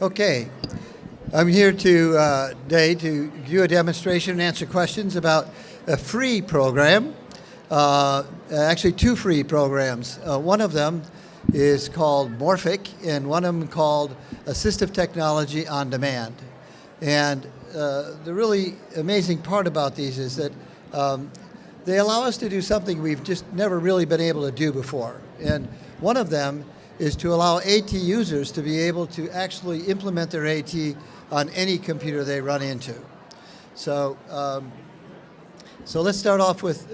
Okay, I'm here today to give you a demonstration and answer questions about a free program, actually two free programs. One of them is called Morphic and one of them called Assistive Technology on Demand. And the really amazing part about these is that they allow us to do something we've just never really been able to do before. And one of them is to allow AT users to be able to actually implement their AT on any computer they run into. So, so let's start off with,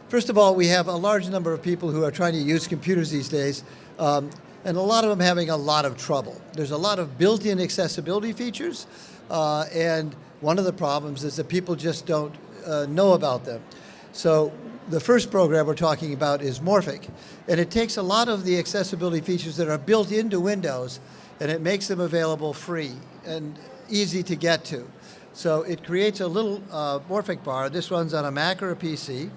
first of all, we have a large number of people who are trying to use computers these days, and a lot of them having a lot of trouble. There's a lot of built-in accessibility features, and one of the problems is that people just don't know about them. So the first program we're talking about is Morphic, and it takes a lot of the accessibility features that are built into Windows, and it makes them available free and easy to get to. So it creates a little Morphic bar. This runs on a Mac or a PC,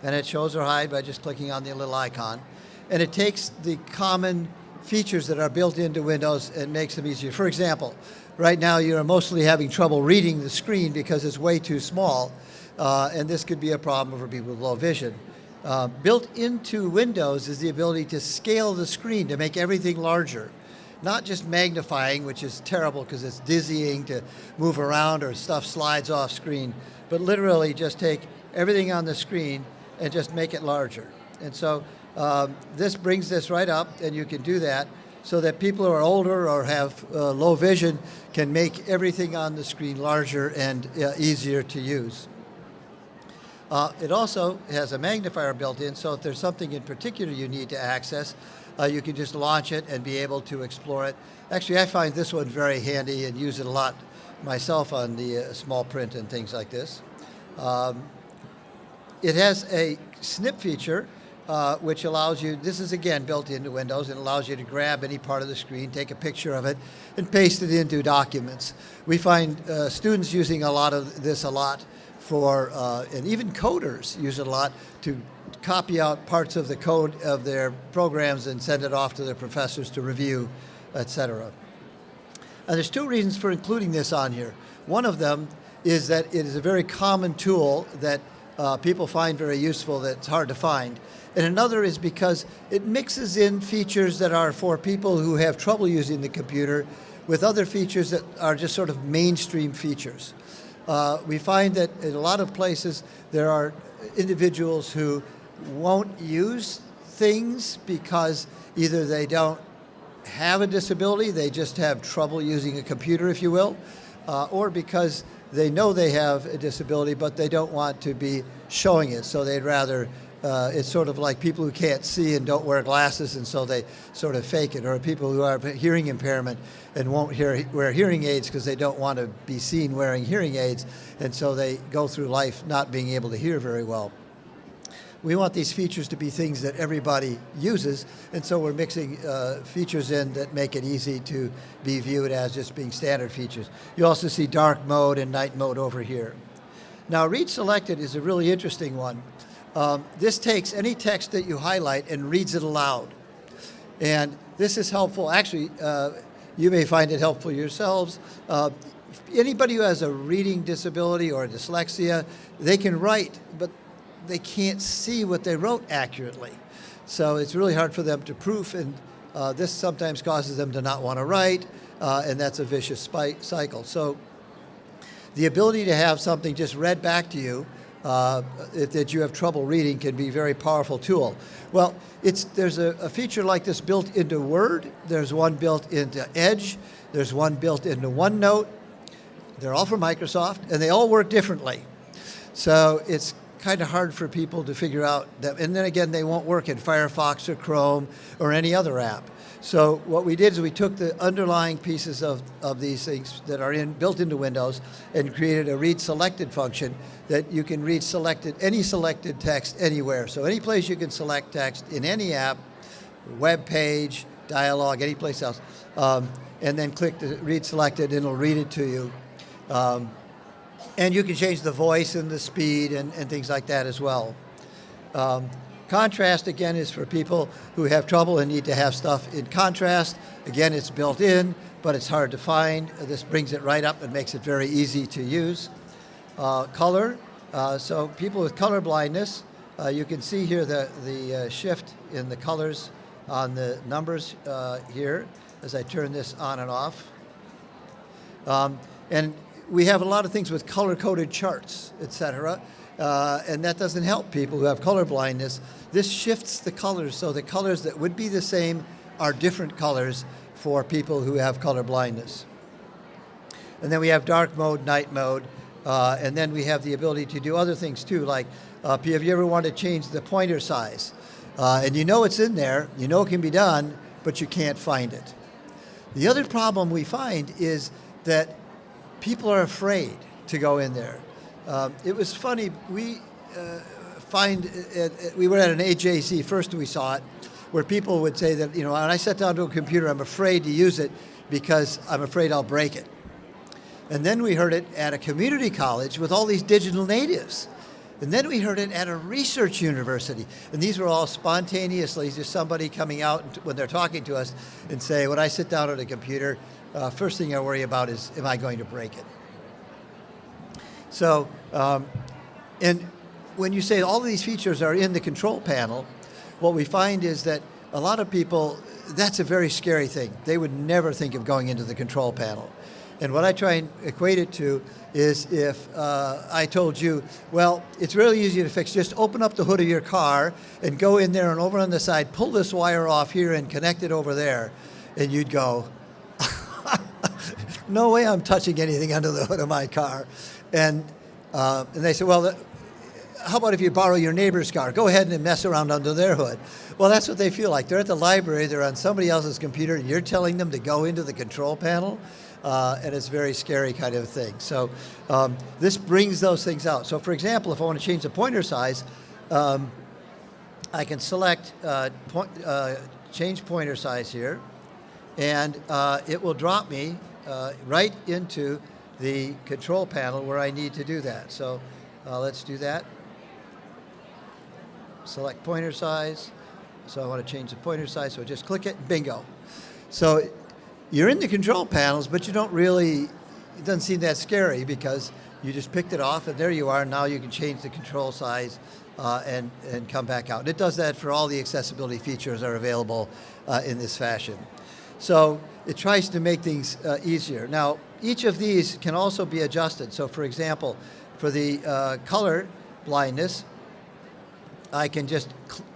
and it shows or hide by just clicking on the little icon. And it takes the common features that are built into Windows and makes them easier. For example, right now you're mostly having trouble reading the screen because it's way too small. And this could be a problem for people with low vision. Built into Windows is the ability to scale the screen to make everything larger. Not just magnifying, which is terrible because it's dizzying to move around or stuff slides off screen, but literally just take everything on the screen and just make it larger. And so this brings this right up, and you can do that so that people who are older or have low vision can make everything on the screen larger and easier to use. It also has a magnifier built in, so if there's something in particular you need to access, you can just launch it and be able to explore it. Actually, I find this one very handy and use it a lot myself on the small print and things like this. It has a snip feature, which allows you, this is again built into Windows, and allows you to grab any part of the screen, take a picture of it, and paste it into documents. We find students using a lot of this for, and even coders use it a lot to copy out parts of the code of their programs and send it off to their professors to review, etc. And there's two reasons for including this on here. One of them is that it is a very common tool that people find very useful that's hard to find. And another is because it mixes in features that are for people who have trouble using the computer with other features that are just sort of mainstream features. We find that in a lot of places there are individuals who won't use things because either they don't have a disability, they just have trouble using a computer, if you will, or because they know they have a disability but they don't want to be showing it, so they'd rather, it's sort of like people who can't see and don't wear glasses, and so they sort of fake it, or people who have hearing impairment and won't wear hearing aids because they don't want to be seen wearing hearing aids, and so they go through life not being able to hear very well. We want these features to be things that everybody uses, and so we're mixing features in that make it easy to be viewed as just being standard features. You also see dark mode and night mode over here. Now, read selected is a really interesting one. This takes any text that you highlight and reads it aloud. And this is helpful. Actually, you may find it helpful yourselves. Anybody who has a reading disability or dyslexia, they can write, but they can't see what they wrote accurately. So it's really hard for them to proof, and this sometimes causes them to not want to write, and that's a vicious cycle. So the ability to have something just read back to you that you have trouble reading can be a very powerful tool. Well, there's a feature like this built into Word, there's one built into Edge, there's one built into OneNote. They're all from Microsoft, and they all work differently. So it's kind of hard for people to figure out that, and then again, they won't work in Firefox or Chrome or any other app. So what we did is we took the underlying pieces of these things that are built into Windows and created a read selected function that you can read any selected text anywhere. So any place you can select text in any app, web page, dialogue, any place else, and then click the read selected and it'll read it to you. And you can change the voice and the speed and things like that as well. Contrast, again, is for people who have trouble and need to have stuff in contrast. Again, it's built in, but it's hard to find. This brings it right up and makes it very easy to use. Color, so people with color blindness, you can see here the shift in the colors on the numbers here as I turn this on and off. And we have a lot of things with color-coded charts, etc. And that doesn't help people who have color blindness. This shifts the colors, so the colors that would be the same are different colors for people who have color blindness. And then we have dark mode, night mode, and then we have the ability to do other things too, like have you ever wanted to change the pointer size? And you know it's in there, you know it can be done, but you can't find it. The other problem we find is that people are afraid to go in there. It was funny, we we were at an AJC, first we saw it, where people would say that, when I sat down to a computer, I'm afraid to use it because I'm afraid I'll break it. And then we heard it at a community college with all these digital natives. And then we heard it at a research university. And these were all spontaneously, just somebody coming out when they're talking to us and say, when I sit down at a computer, first thing I worry about is, am I going to break it? So, and when you say all of these features are in the control panel, what we find is that a lot of people, that's a very scary thing. They would never think of going into the control panel. And what I try and equate it to is if I told you, well, it's really easy to fix. Just open up the hood of your car and go in there and over on the side, pull this wire off here and connect it over there. And you'd go, no way I'm touching anything under the hood of my car. And they said, well, how about if you borrow your neighbor's car? Go ahead and mess around under their hood. Well, that's what they feel like. They're at the library, they're on somebody else's computer, and you're telling them to go into the control panel, and it's a very scary kind of thing. So this brings those things out. So for example, if I want to change the pointer size, I can select change pointer size here, and it will drop me right into the control panel where I need to do that. So let's do that. Select pointer size. So I want to change the pointer size, so just click it, bingo. So you're in the control panels, but you don't really, it doesn't seem that scary because you just picked it off and there you are. Now you can change the control size and come back out. And it does that for all the accessibility features that are available in this fashion. So it tries to make things easier. Now, each of these can also be adjusted. So for example, for the color blindness, I can just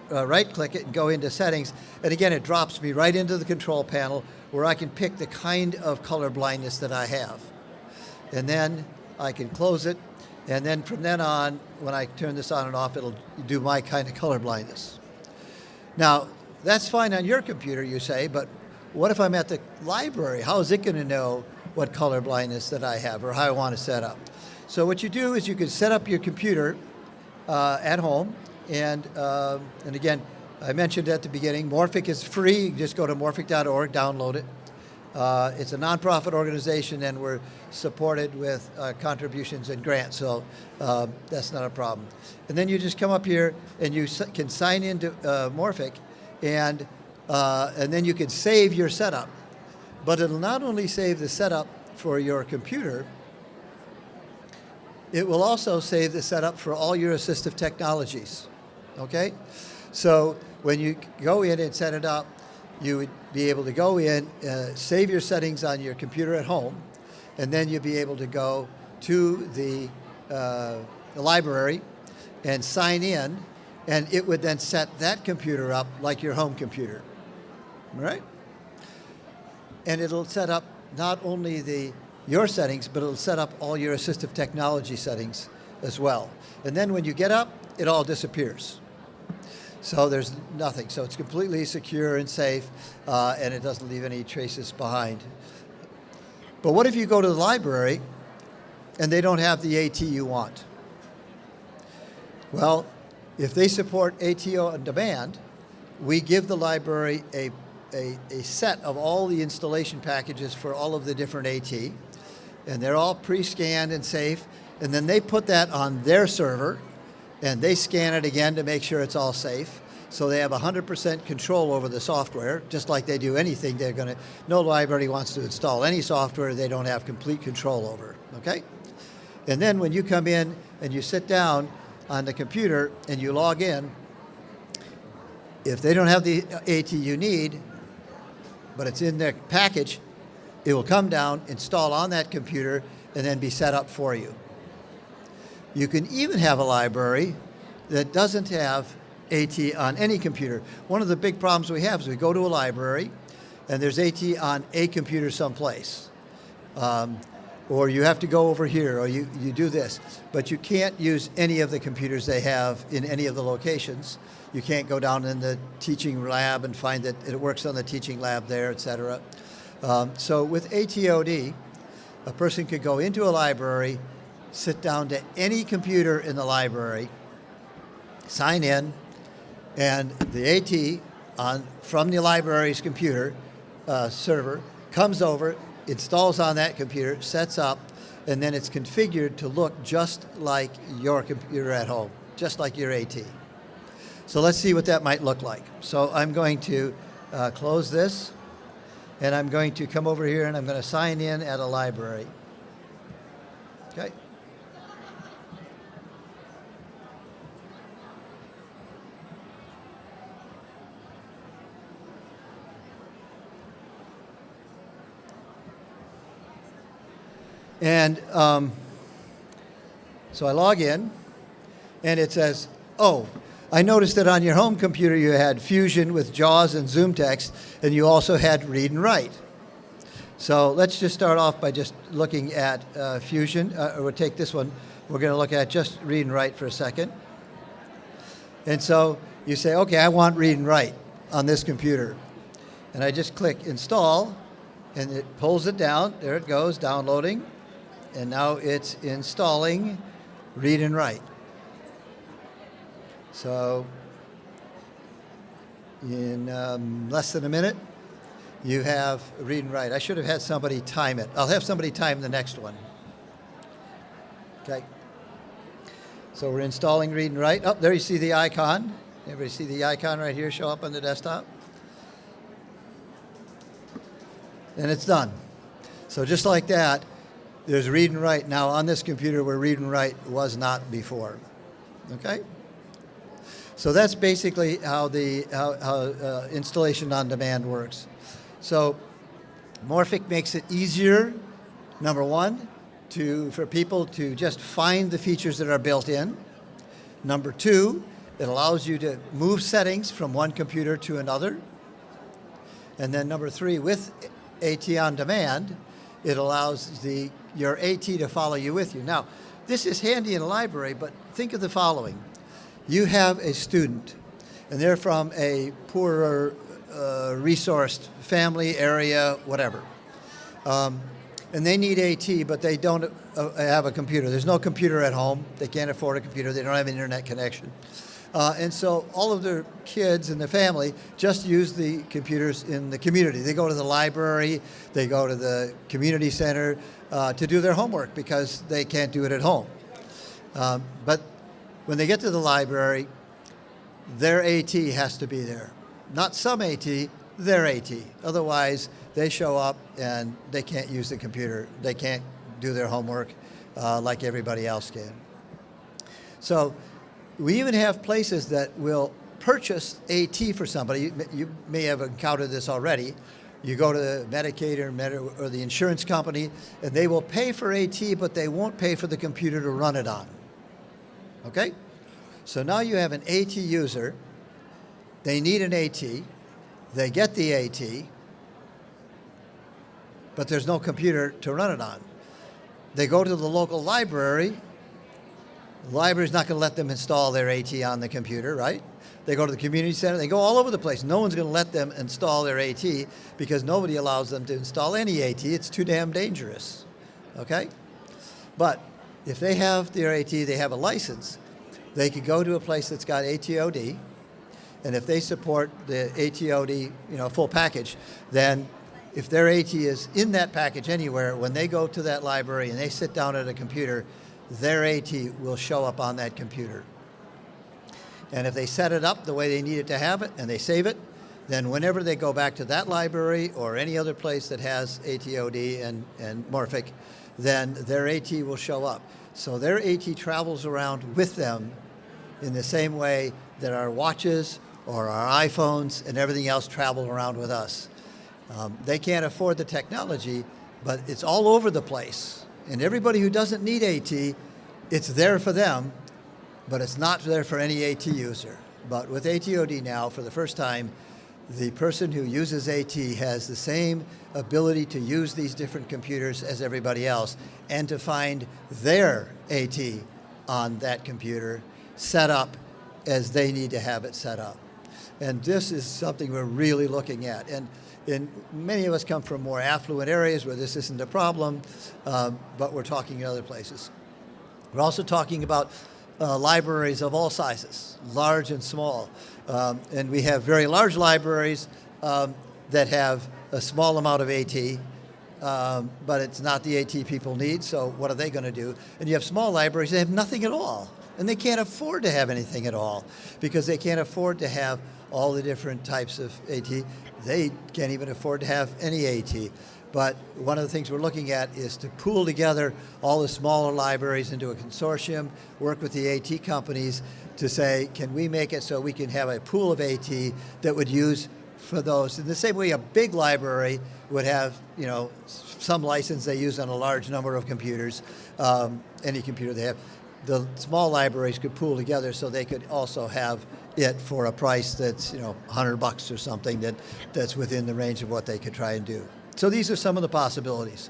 right-click it and go into settings. And again, it drops me right into the control panel where I can pick the kind of color blindness that I have. And then I can close it. And then from then on, when I turn this on and off, it'll do my kind of color blindness. Now, that's fine on your computer, you say, but what if I'm at the library? How is it going to know what color blindness that I have or how I want to set up? So what you do is you can set up your computer at home. And again, I mentioned at the beginning, Morphic is free. You can just go to morphic.org, download it. It's a nonprofit organization, and we're supported with contributions and grants, so that's not a problem. And then you just come up here, and you can sign into Morphic, and then you can save your setup. But it'll not only save the setup for your computer, it will also save the setup for all your assistive technologies. Okay? So when you go in and set it up, you would be able to go in, save your settings on your computer at home, and then you'll be able to go to the library and sign in, and it would then set that computer up like your home computer. All right? And it'll set up not only your settings, but it'll set up all your assistive technology settings as well. And then when you get up, it all disappears. So there's nothing. So it's completely secure and safe, and it doesn't leave any traces behind. But what if you go to the library and they don't have the AT you want? Well, if they support ATIA on demand, we give the library a set of all the installation packages for all of the different AT, and they're all pre-scanned and safe, and then they put that on their server, and they scan it again to make sure it's all safe, So they have 100% control over the software, just like they do anything. No library wants to install any software they don't have complete control over, okay? And then when you come in and you sit down on the computer and you log in, if they don't have the AT you need, but it's in their package, it will come down, install on that computer, and then be set up for you. You can even have a library that doesn't have AT on any computer. One of the big problems we have is we go to a library and there's AT on a computer someplace. Or you have to go over here, or you do this. But you can't use any of the computers they have in any of the locations. You can't go down in the teaching lab and find that it works on the teaching lab there, et cetera. So with AToD, a person could go into a library, sit down to any computer in the library, sign in, and the AT from the library's computer server comes over, installs on that computer, sets up, and then it's configured to look just like your computer at home, just like your AT. So let's see what that might look like. So I'm going to close this, and I'm going to come over here and I'm going to sign in at a library. Okay. And so I log in, and it says, oh, I noticed that on your home computer you had Fusion with JAWS and Zoom text, and you also had read and write. So let's just start off by just looking at Fusion. We'll take this one. We're going to look at just read and write for a second. And so you say, okay, I want read and write on this computer. And I just click install, and it pulls it down. There it goes, downloading. And now it's installing read and write. So in less than a minute, you have read and write. I should have had somebody time it. I'll have somebody time the next one. Okay. So we're installing read and write. Oh, there you see the icon. Everybody see the icon right here show up on the desktop? And it's done. So just like that, there's read and write now on this computer where read and write was not before. Okay? So that's basically how the installation on demand works. So Morphic makes it easier, number one, for people to just find the features that are built in. Number two, it allows you to move settings from one computer to another. And then number three, with AT on demand, it allows your AT to follow you with you. Now, this is handy in a library, but think of the following. You have a student, and they're from a poorer resourced family, area, whatever. And they need AT, but they don't have a computer. There's no computer at home. They can't afford a computer. They don't have an internet connection. And so all of their kids and their family just use the computers in the community. They go to the library, they go to the community center to do their homework because they can't do it at home. But when they get to the library, their AT has to be there. Not some AT, their AT. Otherwise, they show up and they can't use the computer. They can't do their homework like everybody else can. So we even have places that will purchase AT for somebody. You may have encountered this already. You go to Medicaid or the insurance company, and they will pay for AT, but they won't pay for the computer to run it on. Okay? So now you have an AT user. They need an AT. They get the AT, but there's no computer to run it on. They go to the local library. The library's not going to let them install their AT on the computer, right? They go to the community center. They go all over the place. No one's going to let them install their AT because nobody allows them to install any AT. It's too damn dangerous, okay? But if they have their AT, they have a license, they could go to a place that's got AToD, and if they support the AToD, full package, then if their AT is in that package anywhere, when they go to that library and they sit down at a computer, their AT will show up on that computer. And if they set it up the way they need it to have it and they save it, then whenever they go back to that library or any other place that has AToD and Morphic, then their AT will show up. So their AT travels around with them in the same way that our watches or our iPhones and everything else travel around with us. They can't afford the technology, but it's all over the place. And everybody who doesn't need AT, it's there for them, but it's not there for any AT user. But with AToD now, for the first time, the person who uses AT has the same ability to use these different computers as everybody else and to find their AT on that computer set up as they need to have it set up. And this is something we're really looking at. And many of us come from more affluent areas where this isn't a problem, but we're talking in other places. We're also talking about libraries of all sizes, large and small. And we have very large libraries that have a small amount of AT, but it's not the AT people need, so what are they going to do? And you have small libraries that have nothing at all, and they can't afford to have anything at all because they can't afford to have all the different types of AT. They can't even afford to have any AT. But one of the things we're looking at is to pool together all the smaller libraries into a consortium, work with the AT companies to say, can we make it so we can have a pool of AT that would use for those? In the same way a big library would have, you know, some license they use on a large number of computers, any computer they have. The small libraries could pool together so they could also have it for a price that's, you know, $100 or something that's within the range of what they could try and do. So these are some of the possibilities.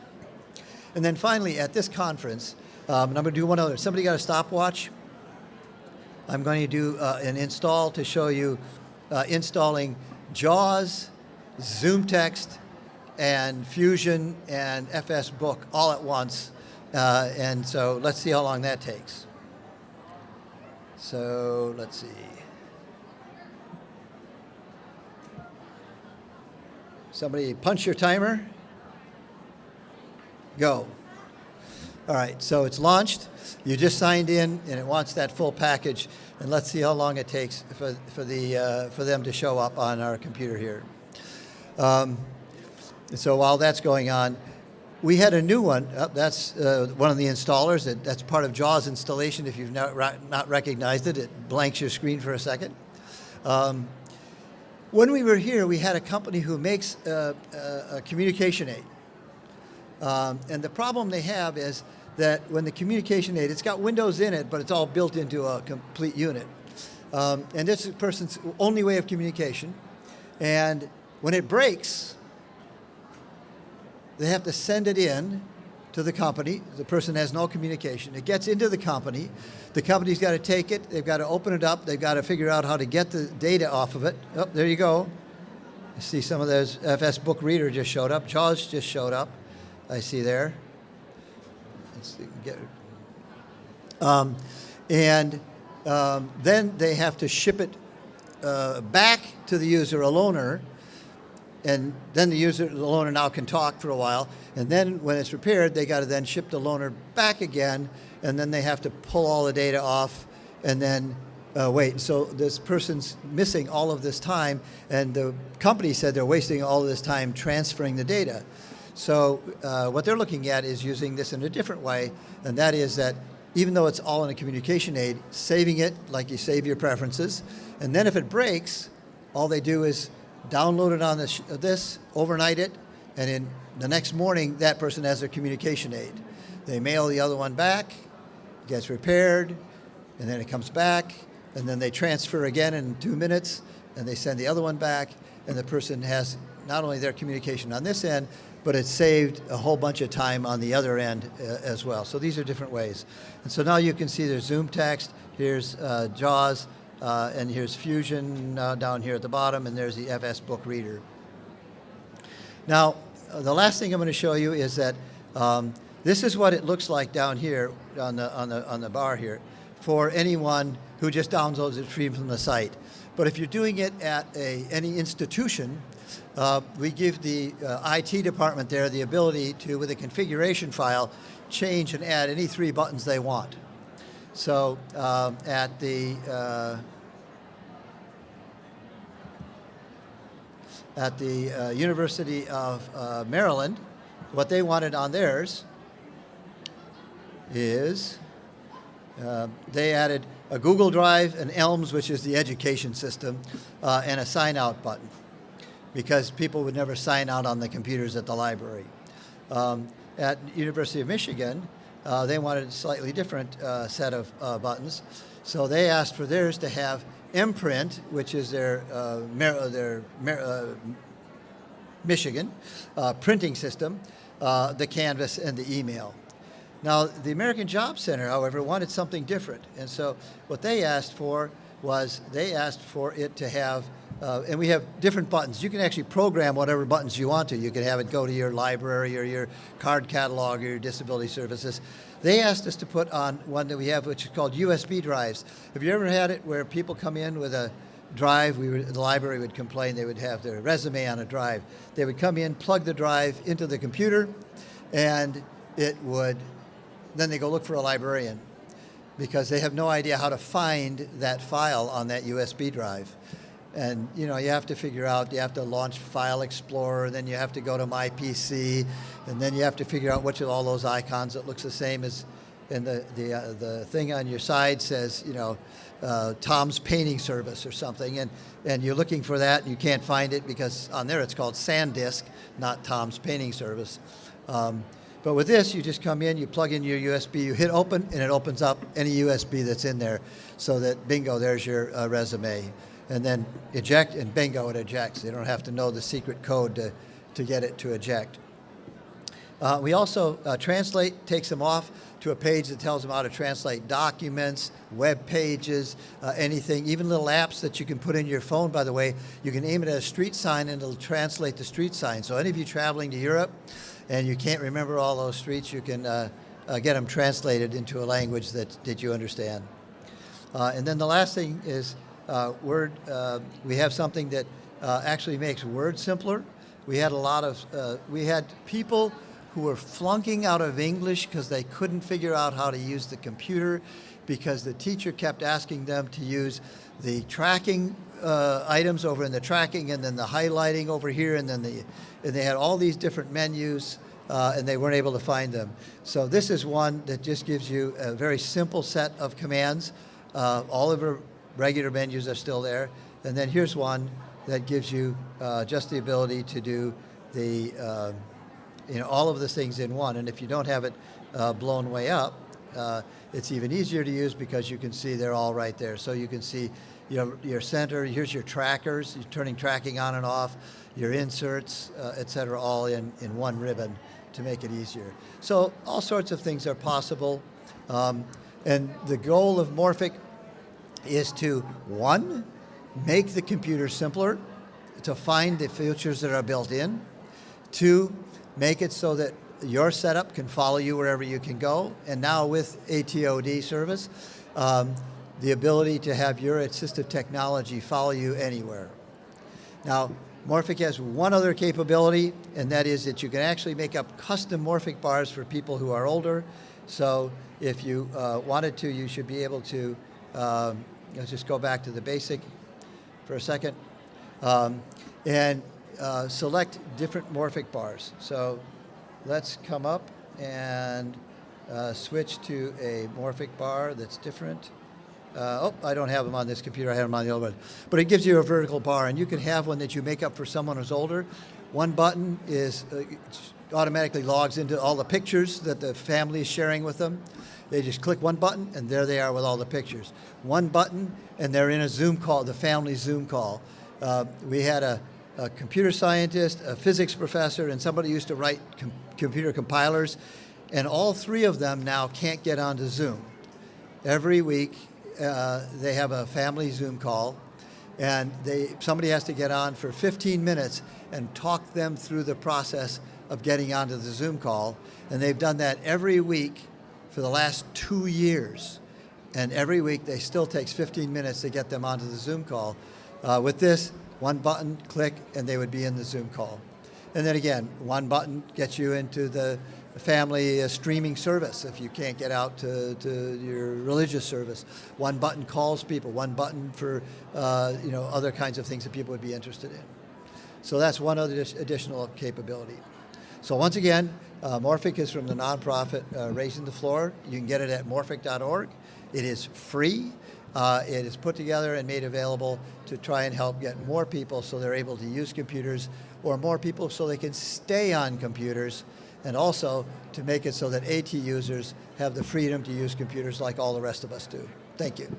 And then finally, at this conference, and I'm going to do one other. Somebody got a stopwatch? I'm going to do an install to show you installing JAWS, Zoom Text, and Fusion and FS Book all at once. And so let's see how long that takes. So let's see. Somebody punch your timer. Go. All right, so it's launched. You just signed in, and it wants that full package. And let's see how long it takes for them to show up on our computer here. So while that's going on, we had a new one. That's one of the installers. That's part of JAWS installation. If you've not recognized it, it blanks your screen for a second. When we were here, we had a company who makes a communication aid. And the problem they have is that when the communication aid, it's got Windows in it, but it's all built into a complete unit. And this is a person's only way of communication. And when it breaks, they have to send it in to the company. The person has no communication. It gets into the company. The company's got to take it. They've got to open it up. They've got to figure out how to get the data off of it. Oh, there you go. I see some of those. FS Book Reader just showed up. JAWS just showed up. I see there. Let's get it. Then they have to ship it back to the user, a loaner, and then the loaner now can talk for a while. And then when it's repaired, they got to then ship the loaner back again, and then they have to pull all the data off, and then wait. So this person's missing all of this time, and the company said they're wasting all of this time transferring the data. So what they're looking at is using this in a different way, and that is that even though it's all in a communication aid, saving it like you save your preferences, and then if it breaks, all they do is download it on this, overnight it, and in the next morning, that person has their communication aid. They mail the other one back, it gets repaired, and then it comes back, and then they transfer again in 2 minutes, and they send the other one back, and the person has not only their communication on this end, but it's saved a whole bunch of time on the other end as well. So these are different ways. And so now you can see there's Zoom Text, here's JAWS, and here's Fusion down here at the bottom, and there's the FS Book Reader. Now, the last thing I'm going to show you is that this is what it looks like down here on the bar here for anyone who just downloads it free from the site. But if you're doing it at any institution, we give the IT department there the ability to, with a configuration file, change and add any 3 buttons they want. So at the at the University of Maryland, what they wanted on theirs is they added a Google Drive, an ELMS, which is the education system, and a sign out button, because people would never sign out on the computers at the library. At University of Michigan, they wanted a slightly different set of buttons. So they asked for theirs to have Imprint, which is their Michigan printing system, the Canvas, and the email. Now, the American Job Center, however, wanted something different. And so what they asked for was they asked for it to have, and we have different buttons. You can actually program whatever buttons you want to. You can have it go to your library or your card catalog or your disability services. They asked us to put on one that we have, which is called USB drives. Have you ever had it where people come in with a drive? The library would complain they would have their resume on a drive. They would come in, plug the drive into the computer, and it would, then they go look for a librarian because they have no idea how to find that file on that USB drive. And you know, you have to figure out, you have to launch File Explorer, then you have to go to My PC, and then you have to figure out which of all those icons that looks the same as, and the thing on your side says, you know, Tom's Painting Service or something, and you're looking for that and you can't find it because on there it's called SanDisk, not Tom's Painting Service. But with this, you just come in, you plug in your USB, you hit open, and it opens up any USB that's in there so that bingo, there's your resume. And then eject, and bingo, it ejects. You don't have to know the secret code to get it to eject. We also translate, takes them off to a page that tells them how to translate documents, web pages, anything, even little apps that you can put in your phone, by the way. You can aim it at a street sign and it'll translate the street sign. So any of you traveling to Europe and you can't remember all those streets, you can get them translated into a language that you understand. And then the last thing is Word. We have something that actually makes Word simpler. We had a lot of, we had people who were flunking out of English because they couldn't figure out how to use the computer because the teacher kept asking them to use the tracking items over in the tracking and then the highlighting over here, and then and they had all these different menus and they weren't able to find them. So this is one that just gives you a very simple set of commands. All of our regular menus are still there. And then here's one that gives you just the ability to do the all of the things in one. And if you don't have it blown way up, it's even easier to use because you can see they're all right there. So you can see your center, here's your trackers, you're turning tracking on and off, your inserts, et cetera, all in one ribbon to make it easier. So all sorts of things are possible. And the goal of Morphic is to, one, make the computer simpler, to find the features that are built in. Two, make it so that your setup can follow you wherever you can go. And now with AToD service, the ability to have your assistive technology follow you anywhere. Now, Morphic has one other capability, and that is that you can actually make up custom Morphic bars for people who are older. So if you wanted to, you should be able to, let's just go back to the basic for a second, and select different Morphic bars. So let's come up and switch to a Morphic bar that's different. I don't have them on this computer, I have them on the other one. But it gives you a vertical bar, and you can have one that you make up for someone who's older. One button is automatically logs into all the pictures that the family is sharing with them. They just click one button, and there they are with all the pictures. One button, and they're in a Zoom call, the family Zoom call. We had a computer scientist, a physics professor, and somebody used to write computer compilers, and all three of them now can't get onto Zoom. Every week, they have a family Zoom call, and somebody has to get on for 15 minutes and talk them through the process of getting onto the Zoom call, and they've done that every week for the last 2 years, and every week they still takes 15 minutes to get them onto the Zoom call. With this, one button, click, and they would be in the Zoom call. And then again, one button gets you into the family streaming service if you can't get out to your religious service. One button calls people, one button for other kinds of things that people would be interested in. So that's one other additional capability. So once again, Morphic is from the nonprofit Raising the Floor. You can get it at morphic.org. It is free. It is put together and made available to try and help get more people so they're able to use computers, or more people so they can stay on computers, and also to make it so that AT users have the freedom to use computers like all the rest of us do. Thank you.